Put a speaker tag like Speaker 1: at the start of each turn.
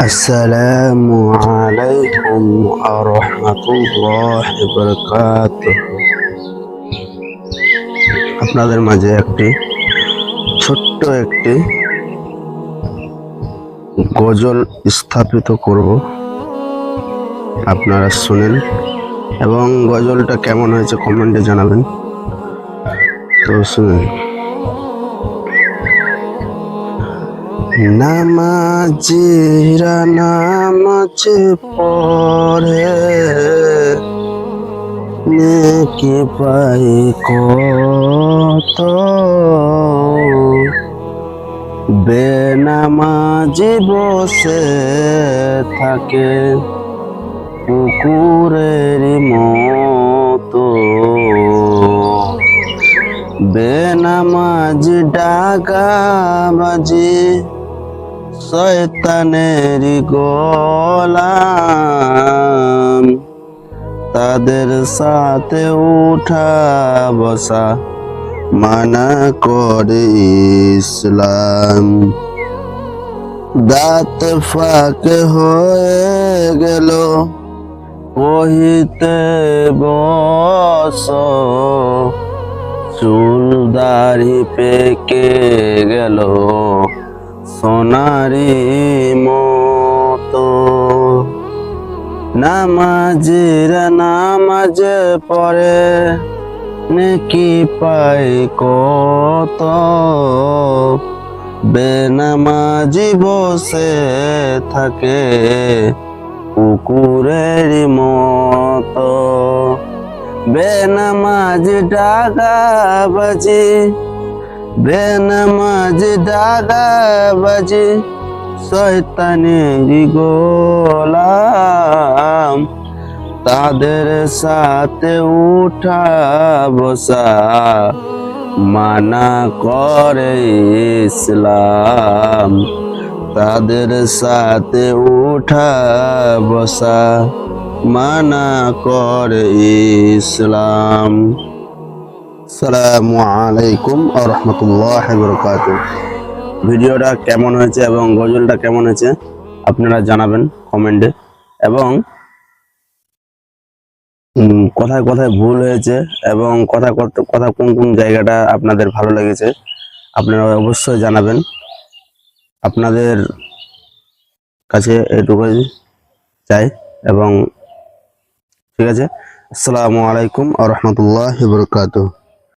Speaker 1: আসসালামু আলাইকুম ওয়া রাহমাতুল্লাহি ওয়া বারাকাতুহু। আপনাদের মাঝে ছোট্ট একটি গজল স্থাপিত করব, আপনারা শুনেন এবং গজলটা কেমন হয়েছে কমেন্টে জানাবেন। তো শুনেন। নামাজিরা নামাজ পড়ে নেকি পাই কত, বেনামাজি বসে থাকে পুকুরের মতো, বেনামাজি ডাকাবাজি শয়তানের গোলাম, তাদের সাথে উঠা বসা মানা করে ইসলাম। দাঁত ফাঁকে হয়ে গেল কহিতে বস, চুল দাড়ি পেকে গেল সোনারি মতো, নামাজিরা নামাজ পড়ে নেকি পাই কত, বেনামাজি বসে থাকে পুকুরের মতো, বেনামাজি ডাকাবাজি, বেনামাজি ডাকাবাজি শয়তানের গোলাম, তাদের সাথে উঠা বসা মানা করে ইসলাম, তাদের সাথে উঠা বসা মানা করে ইসলাম। আসসালামু আলাইকুম ওয়া রাহমাতুল্লাহি ওয়া বারাকাতুহু। ভিডিওটা কেমন হয়েছে এবং গজলটা কেমন হয়েছে আপনারা জানাবেন কমেন্টে, এবং কোথায় কোথায় ভুল হয়েছে এবং কথা কোন কোন জায়গাটা আপনাদের ভালো লেগেছে আপনারা অবশ্যই জানাবেন। আপনাদের কাছে এটুকুই চাই, এবং ঠিক আছে। আসসালামু আলাইকুম ওয়া রাহমাতুল্লাহি ওয়া বারাকাতুহু।